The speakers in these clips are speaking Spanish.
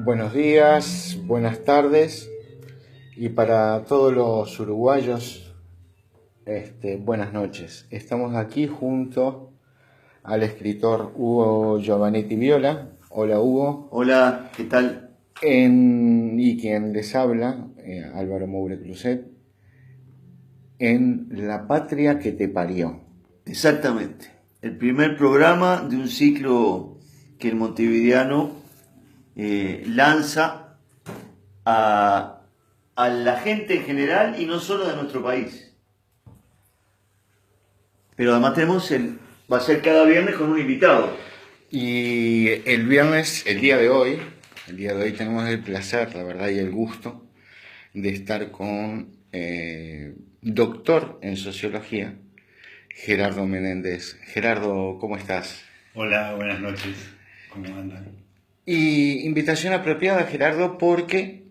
Buenos días, buenas tardes y para todos los uruguayos, buenas noches. Estamos aquí junto al escritor Hugo Giovannetti Viola. Hola Hugo. Hola, ¿qué tal? Y quien les habla, Álvaro Moure Cruzet, en La Patria que te parió. Exactamente. El primer programa de un ciclo que el montevideano lanza a la gente en general y no solo de nuestro país. Pero además va a ser cada viernes con un invitado. Y el viernes, el día de hoy tenemos el placer, la verdad, y el gusto de estar con doctor en sociología, Gerardo Menéndez. Gerardo, ¿cómo estás? Hola, buenas noches. ¿Cómo andan? Y invitación apropiada, Gerardo, porque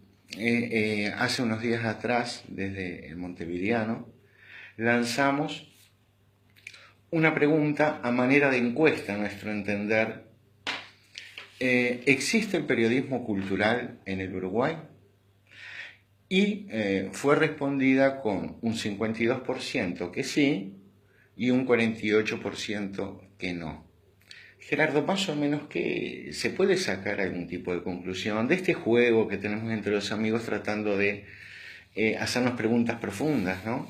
hace unos días atrás, desde el Montevideano, lanzamos una pregunta a manera de encuesta, a nuestro entender. ¿Existe el periodismo cultural en el Uruguay? Y fue respondida con un 52% que sí y un 48% que no. Gerardo, más o menos, ¿qué se puede sacar algún tipo de conclusión de este juego que tenemos entre los amigos tratando de hacernos preguntas profundas, ¿no?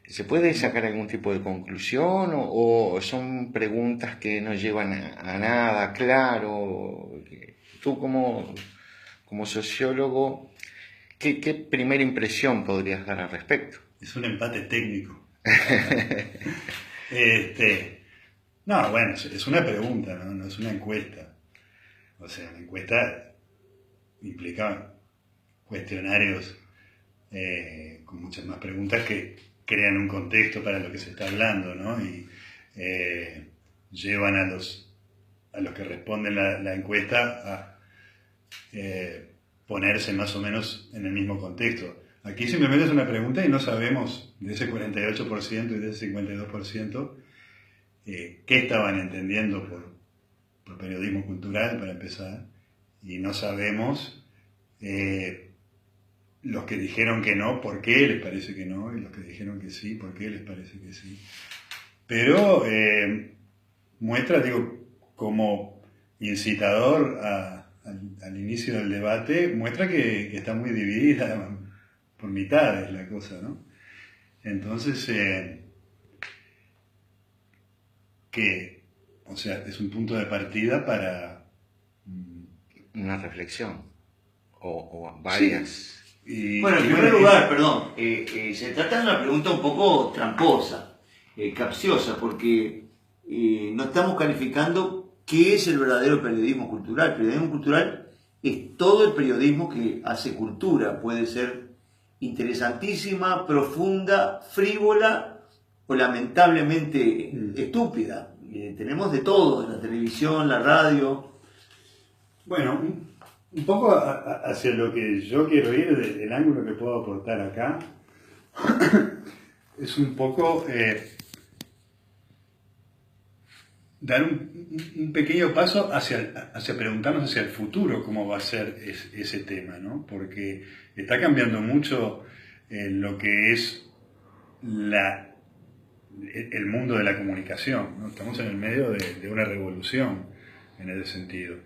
¿Se puede sacar algún tipo de conclusión o son preguntas que no llevan a nada claro? Tú como sociólogo, ¿qué primera impresión podrías dar al respecto? Es un empate técnico. No, bueno, es una pregunta, ¿no? No es una encuesta. O sea, la encuesta implica cuestionarios con muchas más preguntas que crean un contexto para lo que se está hablando, ¿no? Y llevan a los que responden la encuesta a ponerse más o menos en el mismo contexto. Aquí simplemente es una pregunta y no sabemos de ese 48% y de ese 52% qué estaban entendiendo por periodismo cultural, para empezar, y no sabemos los que dijeron que no, por qué les parece que no, y los que dijeron que sí, por qué les parece que sí. Pero muestra, digo, como incitador al inicio del debate, muestra que está muy dividida por mitades la cosa, ¿no? Entonces, o sea, es un punto de partida para una reflexión o varias. Sí. Bueno, en primer lugar, perdón, se trata de una pregunta un poco tramposa, capciosa, porque no estamos calificando qué es el verdadero periodismo cultural. El periodismo cultural es todo el periodismo que hace cultura, puede ser interesantísima, profunda, frívola o lamentablemente estúpida. Tenemos de todo, en la televisión, la radio. Bueno, un poco hacia lo que yo quiero ir, el ángulo que puedo aportar acá, es un poco dar un pequeño paso hacia preguntarnos hacia el futuro cómo va a ser ese tema, ¿no? Porque está cambiando mucho lo que es el mundo de la comunicación, ¿no? Estamos en el medio de una revolución en ese sentido.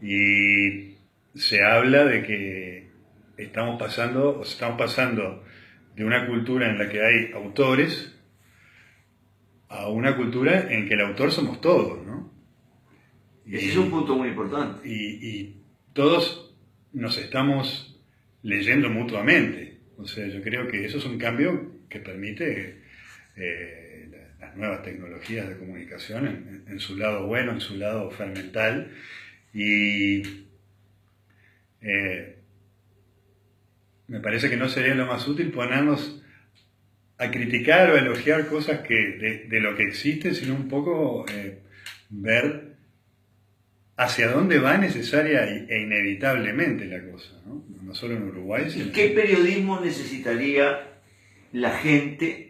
Y se habla de que estamos pasando de una cultura en la que hay autores a una cultura en que el autor somos todos, ¿no? Ese es un punto muy importante. Y todos nos estamos leyendo mutuamente. O sea, yo creo que eso es un cambio que permite las nuevas tecnologías de comunicación en su lado bueno, en su lado fermental. Y me parece que no sería lo más útil ponernos a criticar o a elogiar cosas que de lo que existe, sino un poco ver hacia dónde va necesaria e inevitablemente la cosa, ¿no? No solo en Uruguay, sino... ¿Y qué periodismo necesitaría la gente?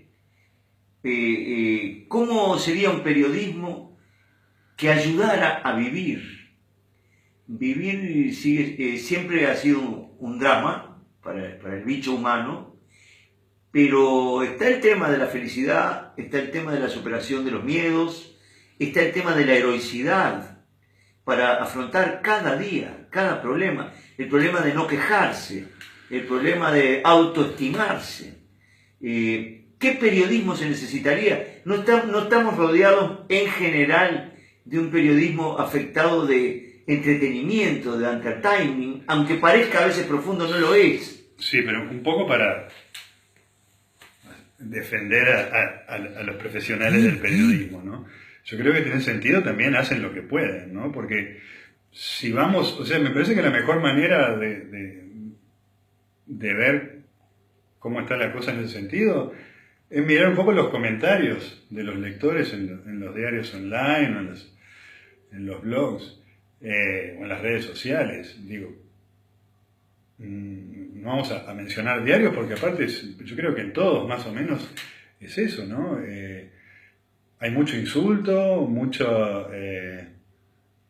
¿Cómo sería un periodismo que ayudara a vivir? vivir sigue, siempre ha sido un drama para el bicho humano, pero está el tema de la felicidad, está el tema de la superación de los miedos, está el tema de la heroicidad para afrontar cada día, cada problema, el problema de no quejarse, el problema de autoestimarse. ¿Qué periodismo se necesitaría? No estamos rodeados en general de un periodismo afectado de entretenimiento, de entertainment, aunque parezca a veces profundo, no lo es. Sí, pero un poco para defender a los profesionales del periodismo, ¿no? Yo creo que tiene sentido, también hacen lo que pueden, ¿no? Porque si vamos, o sea, me parece que la mejor manera de ver cómo está la cosa en ese sentido es mirar un poco los comentarios de los lectores en los diarios online, o en los blogs, o en las redes sociales. Digo, no vamos a mencionar diarios porque aparte yo creo que en todos más o menos es eso, ¿no? Hay mucho insulto, mucha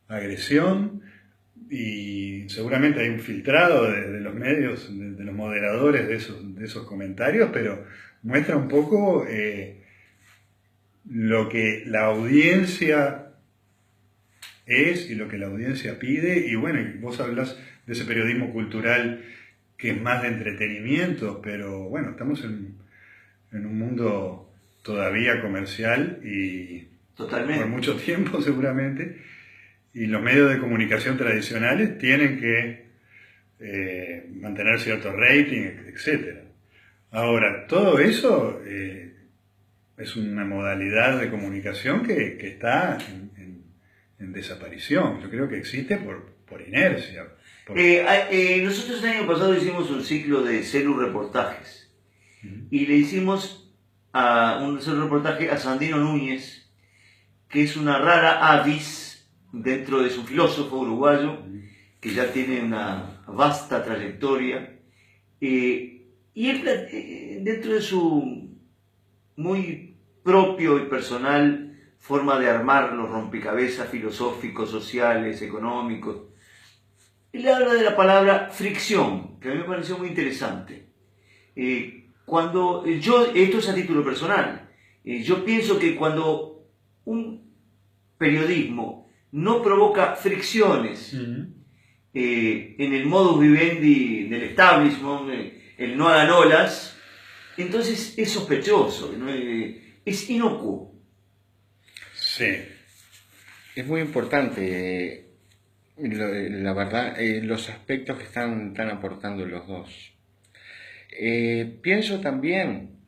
agresión, y seguramente hay un filtrado de los medios, de los moderadores de esos comentarios, pero muestra un poco lo que la audiencia es y lo que la audiencia pide. Y bueno, vos hablas de ese periodismo cultural que es más de entretenimiento, pero bueno, estamos en un mundo todavía comercial y Totalmente. por mucho tiempo seguramente, y los medios de comunicación tradicionales tienen que mantener cierto rating, etc. Ahora, todo eso es una modalidad de comunicación que está en desaparición. Yo creo que existe por inercia. Nosotros el año pasado hicimos un ciclo de celu reportajes y le hicimos un celu reportaje a Sandino Núñez, que es una rara avis dentro de su filósofo uruguayo, que ya tiene una vasta trayectoria, y él, dentro de su muy propio y personal forma de armar los rompecabezas filosóficos, sociales, económicos, él habla de la palabra fricción, que a mí me pareció muy interesante. Esto es a título personal, yo pienso que cuando un periodismo no provoca fricciones en el modus vivendi del establishment, el no hagan olas, entonces es sospechoso, ¿no? Es inocuo. Sí. Es muy importante, la verdad, los aspectos que están aportando los dos. Pienso también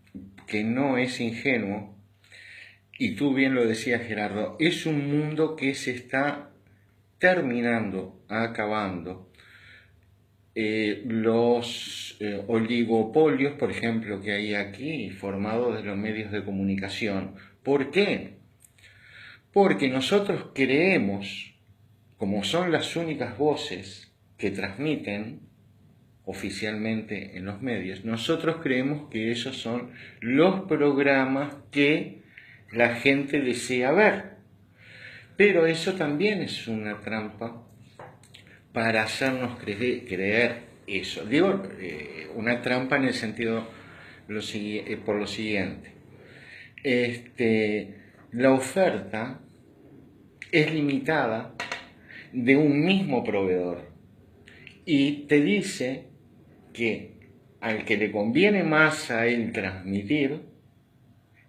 que no es ingenuo, y tú bien lo decías, Gerardo, es un mundo que se está terminando, acabando. Los oligopolios, por ejemplo, que hay aquí, formados de los medios de comunicación. ¿Por qué? Porque nosotros creemos, como son las únicas voces que transmiten oficialmente en los medios, nosotros creemos que esos son los programas que la gente desea ver. Pero eso también es una trampa para hacernos creer eso. Digo, una trampa en el sentido por lo siguiente. La oferta es limitada de un mismo proveedor y te dice que al que le conviene más a él transmitir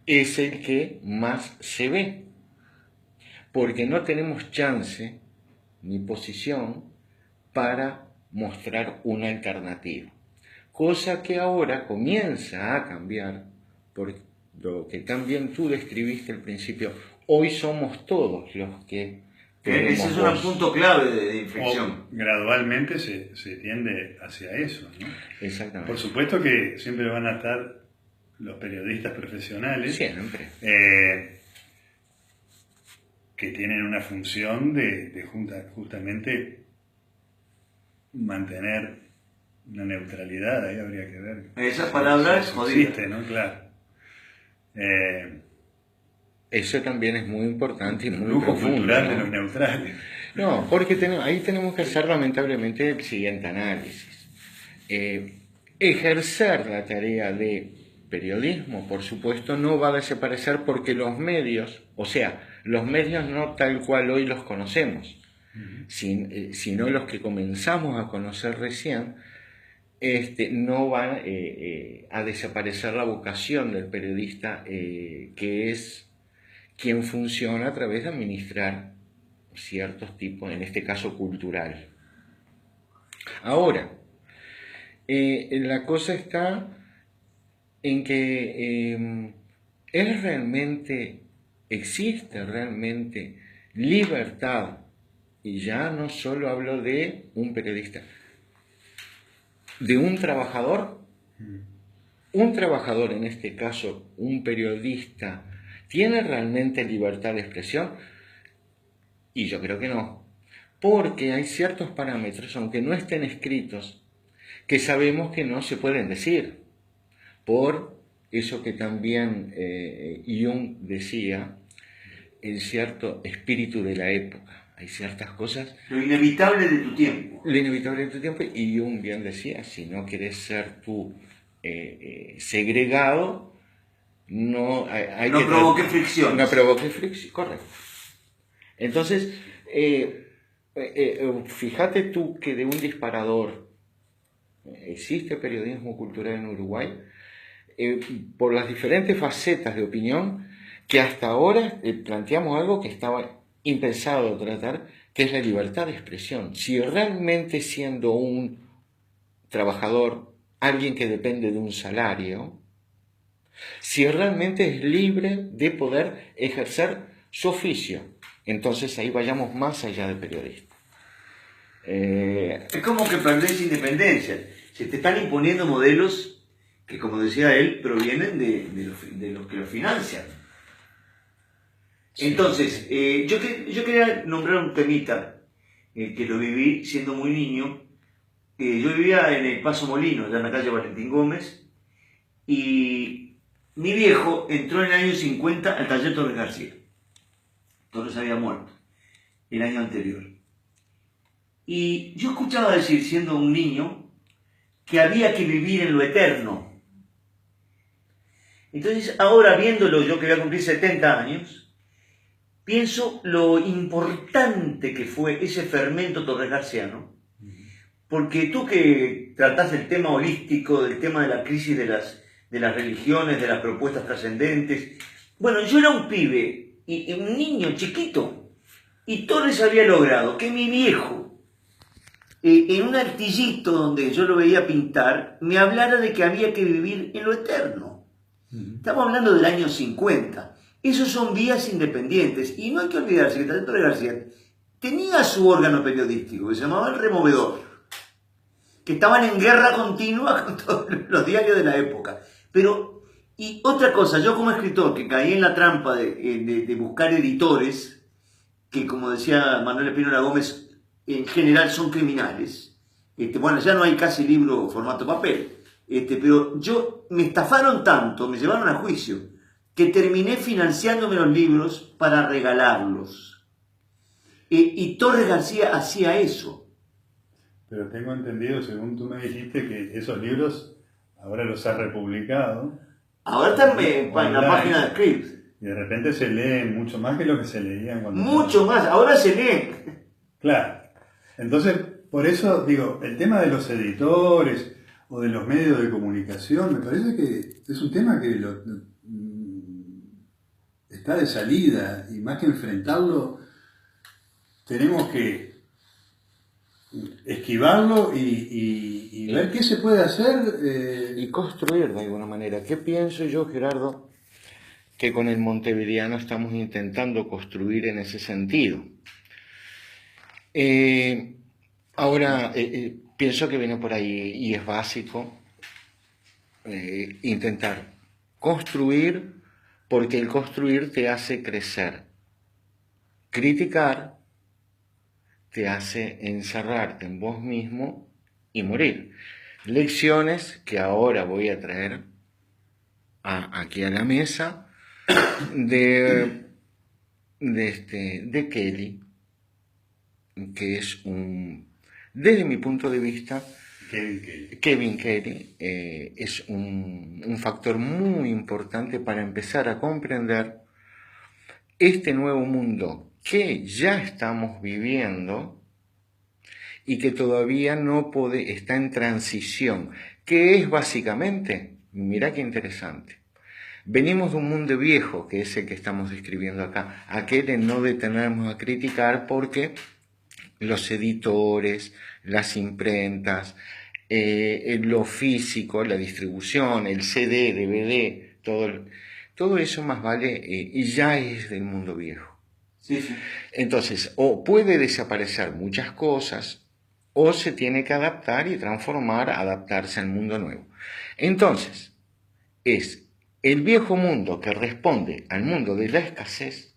es el que más se ve, porque no tenemos chance ni posición para mostrar una alternativa, cosa que ahora comienza a cambiar, por lo que también tú describiste al principio. Hoy somos todos los que tenemos ese es un punto clave de inflexión. Gradualmente se tiende hacia eso, ¿no? Exactamente. Por supuesto que siempre van a estar los periodistas profesionales, siempre, que tienen una función de justamente mantener una neutralidad. Ahí habría que ver. Esa palabra es jodida. Existe, ¿no? Claro. Eso también es muy importante y muy lujo profundo, cultural, ¿no? de los neutrales. No, porque ahí tenemos que hacer lamentablemente el siguiente análisis. Ejercer la tarea de periodismo, por supuesto, no va a desaparecer porque los medios, o sea, los medios no tal cual hoy los conocemos, sino los que comenzamos a conocer recién, no van a desaparecer la vocación del periodista, que es quien funciona a través de administrar ciertos tipos, en este caso cultural. Ahora, la cosa está en que existe realmente libertad, y ya no solo hablo de un periodista, de un trabajador. Un trabajador, en este caso un periodista, ¿tiene realmente libertad de expresión? Y yo creo que no, porque hay ciertos parámetros, aunque no estén escritos, que sabemos que no se pueden decir, por eso que también Jung decía, el cierto espíritu de la época. Hay ciertas cosas... Lo inevitable de tu tiempo. Lo inevitable de tu tiempo, y Jung bien decía, si no quieres ser tú segregado, no provoque fricción. No provoque fricción, correcto. Entonces, fíjate tú que de un disparador existe periodismo cultural en Uruguay, por las diferentes facetas de opinión, que hasta ahora planteamos algo que estaba impensado tratar, que es la libertad de expresión. Si realmente, siendo un trabajador, alguien que depende de un salario, si realmente es libre de poder ejercer su oficio, entonces ahí vayamos más allá del periodista. Es como que perdés independencia. Se te están imponiendo modelos que, como decía él, provienen de los que lo financian. Entonces, yo quería nombrar un temita que lo viví siendo muy niño. Yo vivía en el Paso Molino, allá en la calle Valentín Gómez, y mi viejo entró en el año 50 al taller Torres García. Torres había muerto el año anterior. Y yo escuchaba decir, siendo un niño, que había que vivir en lo eterno. Entonces, ahora viéndolo, yo que voy a cumplir 70 años, pienso lo importante que fue ese fermento torresgarciano, porque tú que tratás del tema holístico, del tema de la crisis de las religiones, de las propuestas trascendentes, bueno, yo era un pibe, y un niño chiquito, y Torres había logrado que mi viejo, en un artillito donde yo lo veía pintar, me hablara de que había que vivir en lo eterno. Estamos hablando del año 50. Esos son vías independientes. Y no hay que olvidarse que Torres García tenía su órgano periodístico, que se llamaba El Removedor, que estaban en guerra continua con todos los diarios de la época. Pero, y otra cosa, yo como escritor, que caí en la trampa de buscar editores, que como decía Manuel Espínola Gómez, en general son criminales. Bueno, ya no hay casi libro formato papel. Pero me estafaron tanto, me llevaron a juicio, que terminé financiándome los libros para regalarlos. Y Torres García hacía eso. Pero tengo entendido, según tú me dijiste, que esos libros ahora los has republicado. Ahora están en la página de Scripps. Y de repente se leen mucho más que lo que se leían cuando... Mucho más, ahora se leen. Claro. Entonces, por eso digo, el tema de los editores o de los medios de comunicación, me parece que es un tema que está de salida, y más que enfrentarlo, tenemos que esquivarlo y ver qué se puede hacer. Y construir de alguna manera. ¿Qué pienso yo, Gerardo? Que con el montevideano estamos intentando construir en ese sentido. Ahora, pienso que viene por ahí, y es básico, intentar construir, porque el construir te hace crecer. Criticar te hace encerrarte en vos mismo y morir. Lecciones que ahora voy a traer aquí a la mesa de Kelly, que es desde mi punto de vista, Kevin Kelly es un factor muy importante para empezar a comprender este nuevo mundo que ya estamos viviendo y que todavía está en transición, que es básicamente, mira qué interesante, venimos de un mundo viejo, que es el que estamos describiendo acá, aquel en no detenernos a criticar porque los editores, las imprentas, lo físico, la distribución, el CD, DVD, todo eso más vale, ya es del mundo viejo. Sí, sí. Entonces, o puede desaparecer muchas cosas, o se tiene que adaptar y transformar, adaptarse al mundo nuevo. Entonces, es el viejo mundo que responde al mundo de la escasez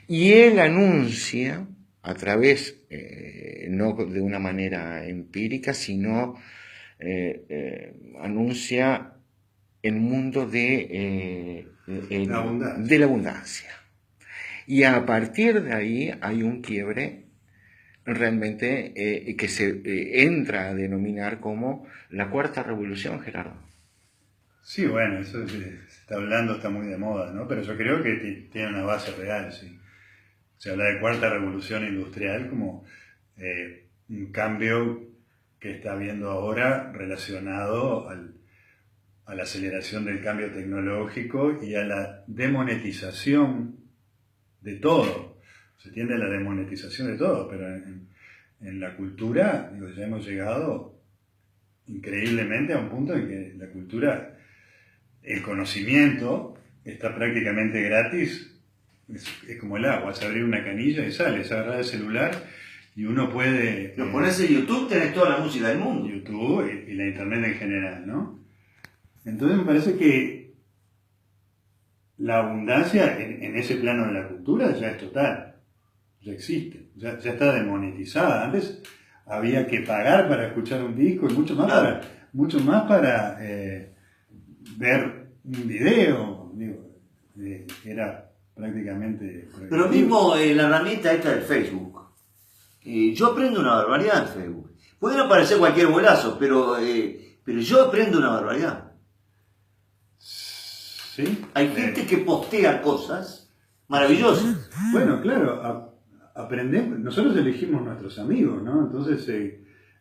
y él anuncia a través, no de una manera empírica, sino anuncia el mundo de la abundancia. Y a partir de ahí hay un quiebre realmente que se entra a denominar como la cuarta revolución, Gerardo. Sí, bueno, eso se está hablando, está muy de moda, ¿no? Pero yo creo que tiene una base real, sí. Se habla de cuarta revolución industrial como un cambio que está habiendo ahora relacionado a la aceleración del cambio tecnológico y a la demonetización de todo. Se tiende a la demonetización de todo, pero en la cultura, digo, ya hemos llegado increíblemente a un punto en que la cultura, el conocimiento está prácticamente gratis. Es como el agua, es abrir una canilla y sale, es agarrar el celular y uno puede... Lo pones en YouTube, tenés toda la música del mundo. YouTube y la internet en general, ¿no? Entonces me parece que la abundancia en ese plano de la cultura ya es total, ya existe, ya está demonetizada. Antes había que pagar para escuchar un disco y mucho más para ver un video, digo, era prácticamente... Pero mismo la herramienta esta del Facebook. Yo aprendo una barbaridad en Facebook. Pueden aparecer cualquier bolazo, pero yo aprendo una barbaridad. ¿Sí? Hay gente que postea cosas maravillosas. Bueno, claro, aprendemos, nosotros elegimos nuestros amigos, ¿no? Entonces,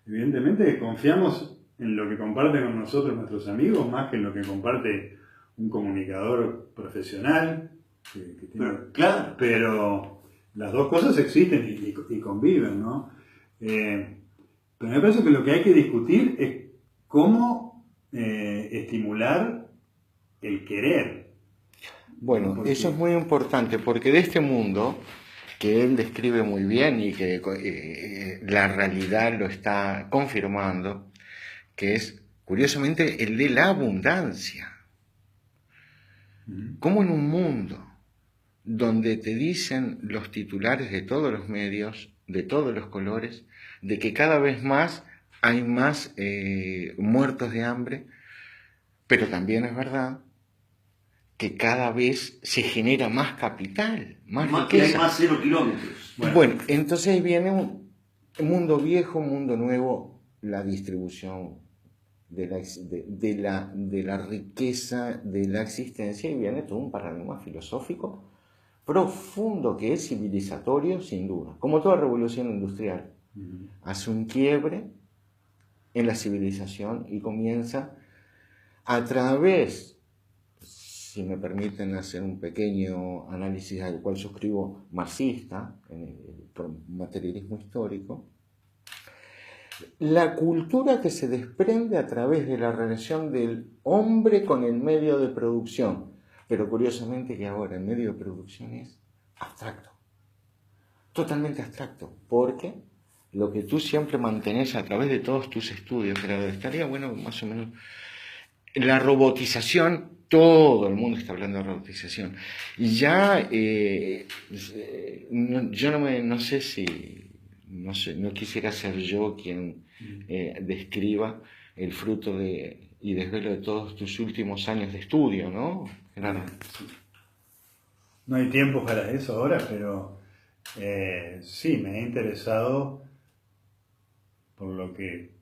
evidentemente confiamos en lo que comparten con nosotros nuestros amigos más que en lo que comparte un comunicador profesional. Claro. Pero las dos cosas existen y conviven, ¿no? Pero me parece que lo que hay que discutir es cómo estimular el querer. Bueno, eso es muy importante porque de este mundo que él describe muy bien y que la realidad lo está confirmando, que es curiosamente el de la abundancia. Como en un mundo donde te dicen los titulares de todos los medios, de todos los colores, de que cada vez más hay más muertos de hambre, pero también es verdad que cada vez se genera más capital, más riqueza. Y hay más 0 kilómetros. Bueno, entonces viene un mundo viejo, un mundo nuevo, la distribución de la riqueza de la existencia, y viene todo un paradigma filosófico profundo que es civilizatorio, sin duda. Como toda revolución industrial, hace un quiebre en la civilización y comienza a través, si me permiten hacer un pequeño análisis al cual suscribo, marxista, en el materialismo histórico, la cultura que se desprende a través de la relación del hombre con el medio de producción. Pero curiosamente que ahora el medio de producción es abstracto, totalmente abstracto, porque lo que tú siempre mantenés a través de todos tus estudios, pero estaría bueno más o menos, la robotización, todo el mundo está hablando de robotización, y ya yo no quisiera ser yo quien describa el fruto y desvelo de todos tus últimos años de estudio, ¿no? Claro. No hay tiempo para eso ahora, pero Sí, me he interesado por lo que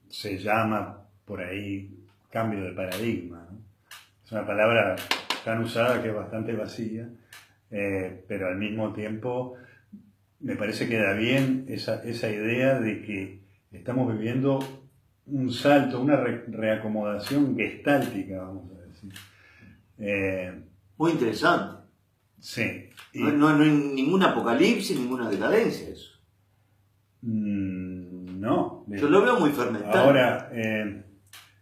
se llama por ahí cambio de paradigma, ¿no? Es una palabra tan usada que es bastante vacía, pero al mismo tiempo me parece que da bien esa idea de que estamos viviendo un salto, una reacomodación gestáltica, vamos a decir. Muy interesante. Sí. No hay ningún apocalipsis, ninguna decadencia eso. No. Yo lo veo muy fermentado. Ahora,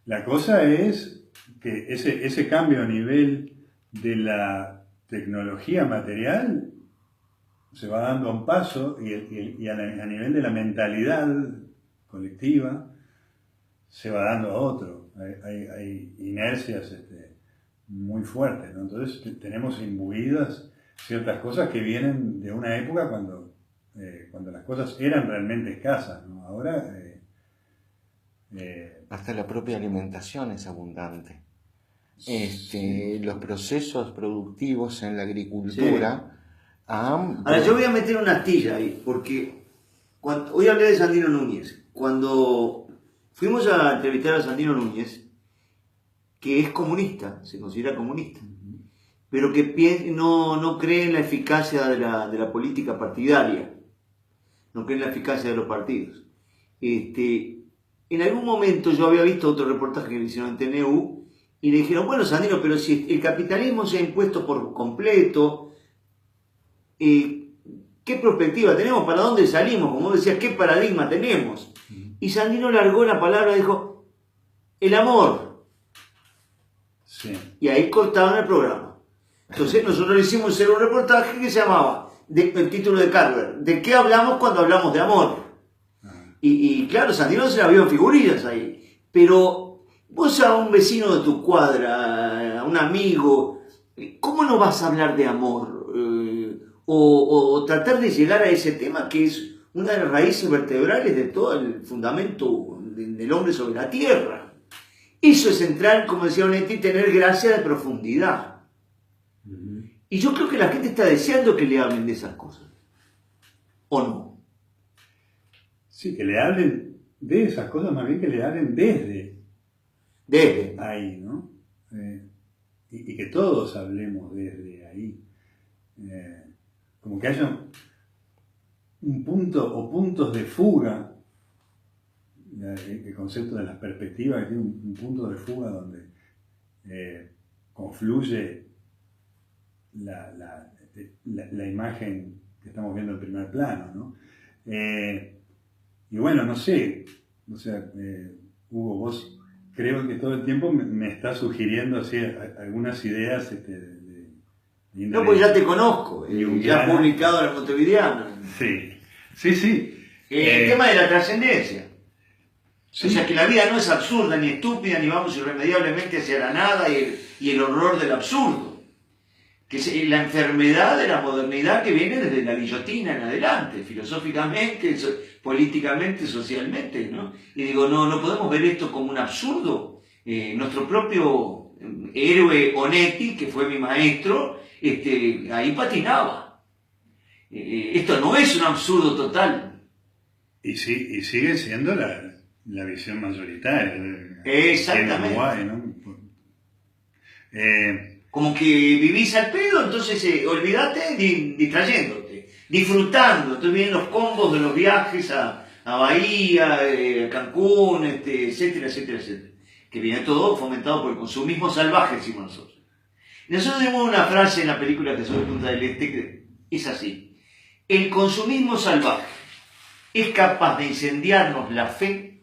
la cosa es que ese cambio a nivel de la tecnología material se va dando a un paso y a nivel de la mentalidad colectiva se va dando a otro. Hay inercias muy fuertes, ¿no? Entonces tenemos imbuidas ciertas cosas que vienen de una época cuando las cosas eran realmente escasas, ¿no? Ahora... Hasta la propia alimentación es abundante. Sí. Los procesos productivos en la agricultura han... Ahora yo voy a meter una astilla ahí, porque hoy hablé de Sandino Núñez. Cuando fuimos a entrevistar a Sandino Núñez, que es comunista, se considera comunista, pero que no cree en la eficacia de la política partidaria, no cree en la eficacia de los partidos. En algún momento yo había visto otro reportaje que le hicieron en TNU y le dijeron, bueno, Sandino, pero si el capitalismo se ha impuesto por completo, ¿qué perspectiva tenemos? ¿Para dónde salimos? Como decías, ¿qué paradigma tenemos? Y Sandino largó la palabra y dijo, el amor. Sí. Y ahí cortaban el programa. Entonces nosotros le hicimos hacer un reportaje que se llamaba, el título de Carver, ¿de qué hablamos cuando hablamos de amor? Y claro, Sandino se la vio en figurillas ahí. Pero vos a un vecino de tu cuadra, a un amigo, ¿cómo no vas a hablar de amor? O tratar de llegar a ese tema que es una de las raíces vertebrales de todo el fundamento del hombre sobre la tierra. Eso es entrar, como decía Onetti, tener gracia de profundidad. Y yo creo que la gente está deseando que le hablen de esas cosas. ¿O no? Sí, que le hablen de esas cosas, más bien que le hablen desde ahí, ¿no? Y que todos hablemos desde ahí. Como que haya un punto o puntos de fuga, el concepto de las perspectivas, que tiene un punto de fuga donde confluye la imagen que estamos viendo en primer plano, ¿no? Y bueno, no sé, o sea, Hugo, vos creo que todo el tiempo me estás sugiriendo así algunas ideas no, pues ya te conozco, ya has publicado La Montevideana. Sí. El tema de la trascendencia. Sí. O sea, que la vida no es absurda ni estúpida, ni vamos irremediablemente hacia la nada y el horror del absurdo. Que es la enfermedad de la modernidad que viene desde la guillotina en adelante, filosóficamente, políticamente, socialmente, ¿no? Y digo, no podemos ver esto como un absurdo. Nuestro propio héroe Onetti, que fue mi maestro, ahí patinaba. Esto no es un absurdo total. Y sigue siendo la visión mayoritaria. Exactamente. En Uruguay, ¿no? Como que vivís al pedo, entonces olvídate distrayéndote, disfrutando. Estoy viendo los combos de los viajes a Bahía, a Cancún, etcétera. Que viene todo fomentado por el consumismo salvaje, decimos nosotros. Y nosotros tenemos una frase en la película Jesús de Punta del Este que es así. El consumismo salvaje es capaz de incendiarnos la fe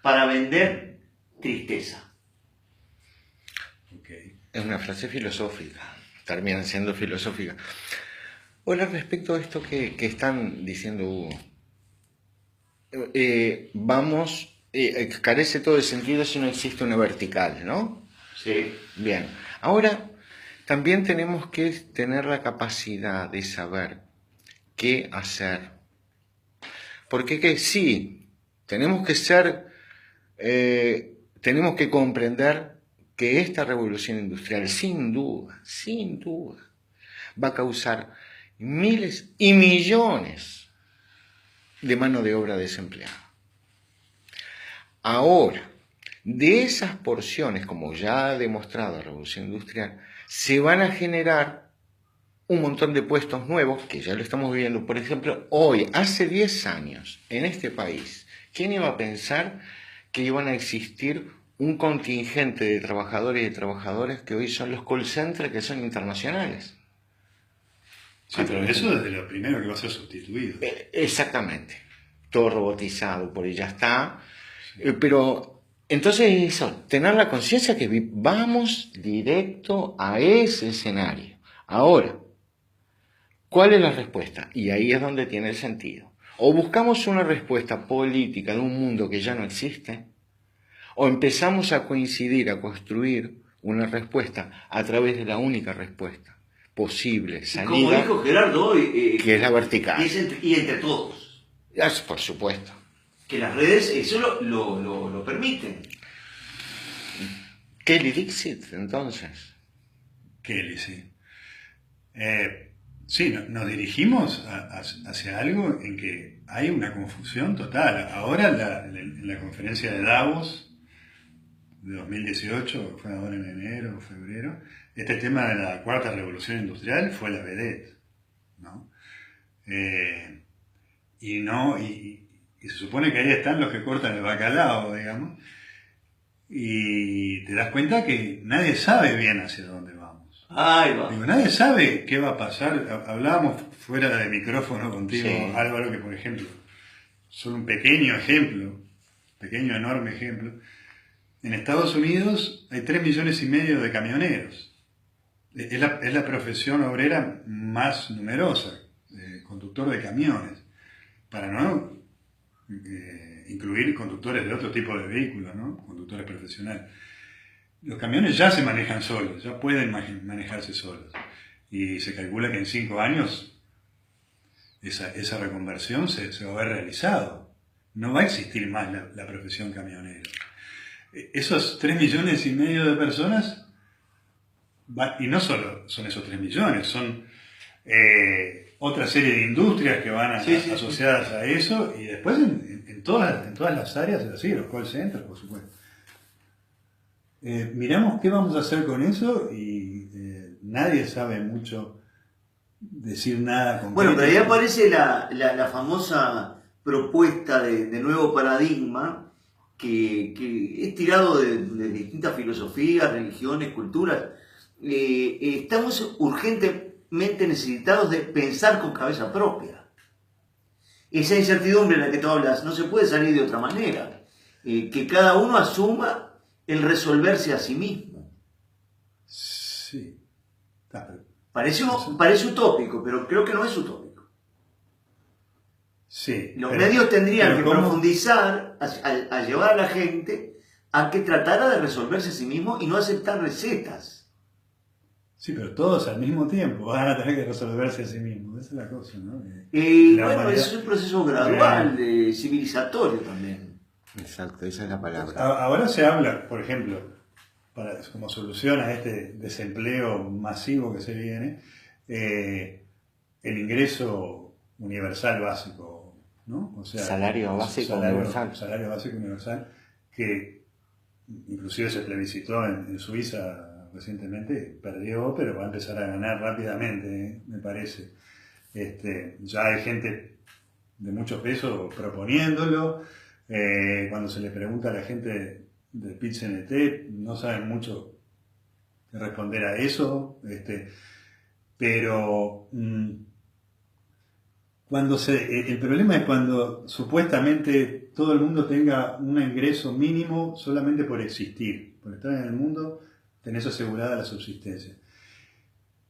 para vender tristeza. Es una frase filosófica, termina siendo filosófica. Ahora, respecto a esto que están diciendo Hugo, carece todo de sentido si no existe una vertical, ¿no? Sí. Bien, ahora también tenemos que tener la capacidad de saber qué hacer. Porque sí, tenemos que comprender que esta revolución industrial, sin duda, va a causar miles y millones de mano de obra desempleada. Ahora, de esas porciones, como ya ha demostrado la Revolución Industrial, se van a generar un montón de puestos nuevos, que ya lo estamos viendo. Por ejemplo, hoy, hace 10 años, en este país, ¿quién iba a pensar que iban a existir un contingente de trabajadores y de trabajadoras que hoy son los call centers, que son internacionales? Sí, pero eso es de lo primero que va a ser sustituido. Exactamente. Todo robotizado, por ahí ya está. Pero entonces eso, tener la conciencia que vamos directo a ese escenario. Ahora, ¿cuál es la respuesta? Y ahí es donde tiene el sentido. O buscamos una respuesta política de un mundo que ya no existe, o empezamos a coincidir, a construir una respuesta a través de la única respuesta posible, salida, como dijo Gerardo hoy, que es la vertical. Y entre todos. Por supuesto. Que las redes eso lo permiten. Kelly Dixit, entonces. Kelly, sí. Sí, nos dirigimos hacia algo en que hay una confusión total. Ahora en la conferencia de Davos de 2018, fue ahora en enero o febrero, este tema de la cuarta revolución industrial fue la vedette, ¿no? Y se supone que ahí están los que cortan el bacalao, digamos, y te das cuenta que nadie sabe bien hacia dónde vamos. Ahí va. Digo, nadie sabe qué va a pasar. Hablábamos fuera de micrófono contigo, Sí. Álvaro, que por ejemplo, solo un pequeño ejemplo, pequeño enorme ejemplo, en Estados Unidos hay 3,5 millones de camioneros. Es la profesión obrera más numerosa, conductor de camiones, para no incluir conductores de otro tipo de vehículos, ¿no? Conductores profesionales. Los camiones ya se manejan solos, ya pueden manejarse solos. Y se calcula que en 5 años esa reconversión se va a haber realizado. No va a existir más la profesión camionero. Esos 3,5 millones de personas, y no solo son esos 3 millones, son otra serie de industrias que van asociadas a eso, y después en todas las áreas es así, los call centers, por supuesto. Miramos qué vamos a hacer con eso y nadie sabe mucho decir nada concreto. Bueno, pero ahí aparece la famosa propuesta de nuevo paradigma que es tirado de distintas filosofías, religiones, culturas. Estamos urgentemente necesitados de pensar con cabeza propia. Esa incertidumbre en la que tú hablas no se puede salir de otra manera. Que cada uno asuma el resolverse a sí mismo. Sí. Parece utópico, pero creo que no es utópico. Sí, Los medios tendrían que profundizar a llevar a la gente a que tratara de resolverse a sí mismo y no aceptar recetas. Sí, pero todos al mismo tiempo van a tener que resolverse a sí mismos. Esa es la cosa, ¿no? Bueno, es un proceso gradual, civilizatorio también. Exacto, esa es la palabra. Ahora se habla, por ejemplo, como solución a este desempleo masivo que se viene, el ingreso universal básico, ¿no? O sea, salario básico universal. Salario básico universal, que inclusive se plebiscitó en Suiza recientemente, perdió, pero va a empezar a ganar rápidamente, me parece. Ya hay gente de mucho peso proponiéndolo. Cuando se le pregunta a la gente del PIT-CNT, no saben mucho qué responder a eso, pero el problema es cuando supuestamente todo el mundo tenga un ingreso mínimo solamente por existir, por estar en el mundo tenés asegurada la subsistencia.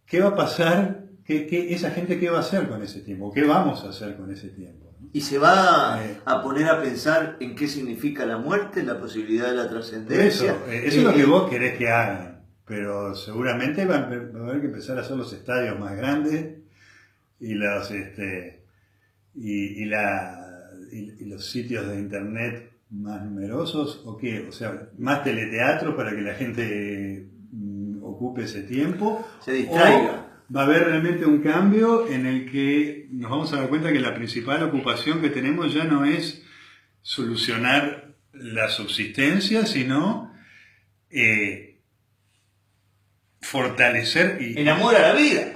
¿Qué va a pasar? ¿Esa gente qué va a hacer con ese tiempo? ¿Qué vamos a hacer con ese tiempo? Y se va a poner a pensar en qué significa la muerte, la posibilidad de la trascendencia. Eso es lo que vos querés que hagan, pero seguramente va a haber que empezar a hacer los estadios más grandes y los los sitios de internet más numerosos, ¿o qué? O sea, más teleteatro para que la gente ocupe ese tiempo. Se distraiga. va a haber realmente un cambio en el que nos vamos a dar cuenta que la principal ocupación que tenemos ya no es solucionar la subsistencia, sino fortalecer y... El amor a la vida.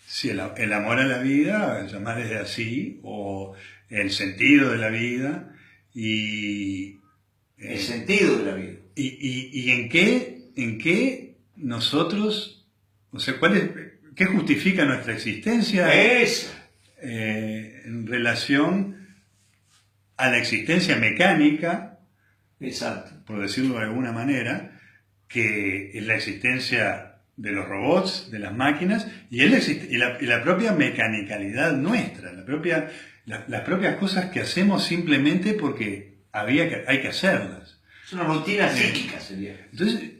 Sí, el amor a la vida, llamarle así, o el sentido de la vida, y... El sentido de la vida. Y en qué nosotros, o sea, ¿qué justifica nuestra existencia? Eso. En relación a la existencia mecánica, Exacto. por decirlo de alguna manera, que es la existencia de los robots, de las máquinas, y la propia mecanicalidad nuestra, las propias cosas que hacemos simplemente porque hay que hacerlas. Es una rutina psíquica, sería. Entonces,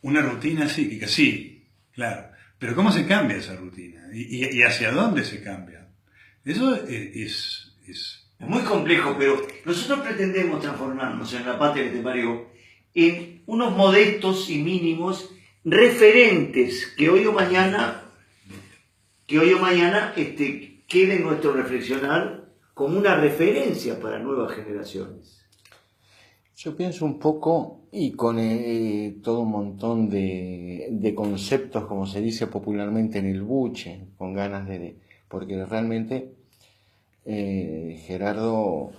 una rutina psíquica, sí, claro. Pero ¿cómo se cambia esa rutina? ¿Y hacia dónde se cambia? Eso es muy complejo, pero nosotros pretendemos transformarnos en la patria que te parió en unos modestos y mínimos referentes que hoy o mañana quede en nuestro reflexionar como una referencia para nuevas generaciones. Yo pienso un poco, y con todo un montón de conceptos, como se dice popularmente en el buche, con ganas porque realmente, Gerardo,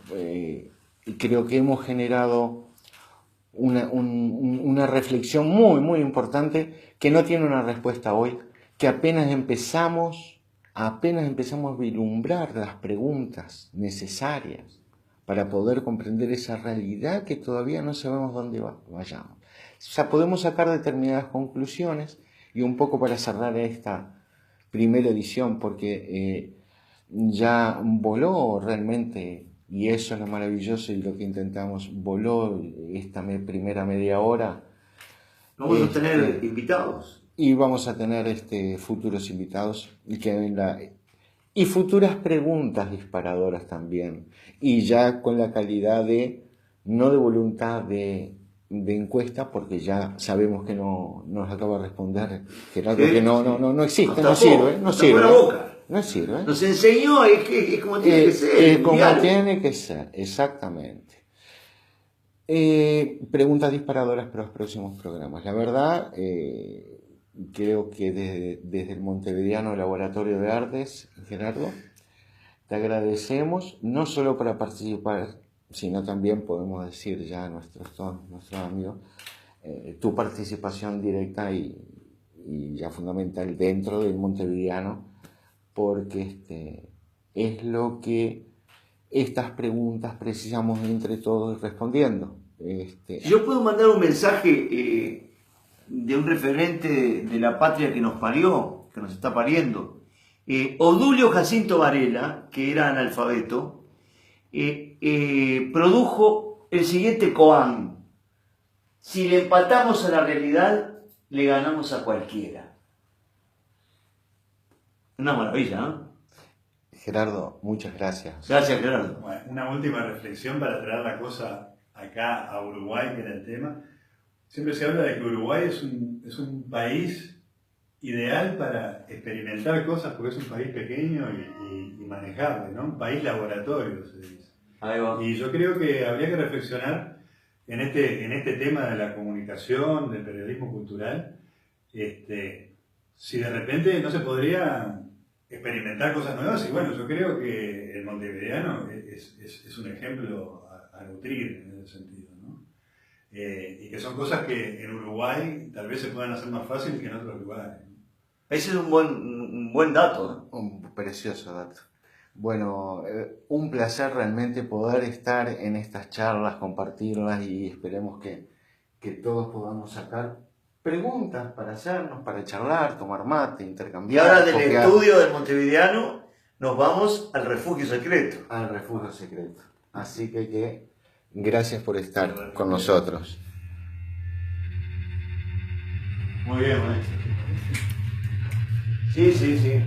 creo que hemos generado una reflexión muy, muy importante que no tiene una respuesta hoy, que apenas empezamos a vislumbrar las preguntas necesarias para poder comprender esa realidad que todavía no sabemos dónde vayamos. O sea, podemos sacar determinadas conclusiones, y un poco para cerrar esta primera edición, porque ya voló realmente, y eso es lo maravilloso y lo que intentamos, voló esta primera media hora. Vamos a tener invitados. Y vamos a tener futuros invitados y futuras preguntas disparadoras también, y ya con la calidad no de voluntad de encuesta, porque ya sabemos que no nos acaba de responder Gerardo, ¿sí? Que no existe, no sirve. No sirve. Nos enseñó, es como tiene que ser. Es como tiene que ser, exactamente. Preguntas disparadoras para los próximos programas. La verdad, creo que desde el Montevideano Laboratorio de Artes, Gerardo, te agradecemos, no solo para participar, sino también podemos decir ya a nuestros amigos, tu participación directa y ya fundamental dentro del Montevideano, porque es lo que estas preguntas precisamos entre todos ir respondiendo. Yo puedo mandar un mensaje de un referente de la patria que nos parió, que nos está pariendo. Odulio Jacinto Varela, que era analfabeto, produjo el siguiente koan: si le empatamos a la realidad, le ganamos a cualquiera. Una maravilla, ¿no? Gerardo, muchas gracias. Gracias, Gerardo. Bueno, una última reflexión para traer la cosa acá a Uruguay, que era el tema. Siempre se habla de que Uruguay es un país ideal para experimentar cosas, porque es un país pequeño y manejable, ¿no? Un país laboratorio, se dice. Ahí va. Y yo creo que habría que reflexionar en este tema de la comunicación, del periodismo cultural, si de repente no se podría experimentar cosas nuevas. Y bueno, yo creo que el montevideano es un ejemplo a nutrir en ese sentido, ¿no? Y que son cosas que en Uruguay tal vez se puedan hacer más fácil que en otros lugares, ¿no? Ese es un buen dato, ¿no? Un precioso dato. Bueno, un placer realmente poder estar en estas charlas, compartirlas, y esperemos que todos podamos sacar preguntas para hacernos, para charlar, tomar mate, intercambiar. Y ahora del estudio del montevideano nos vamos al refugio secreto. Al refugio secreto. Así que gracias por estar con nosotros. Muy bien, maestro. Sí.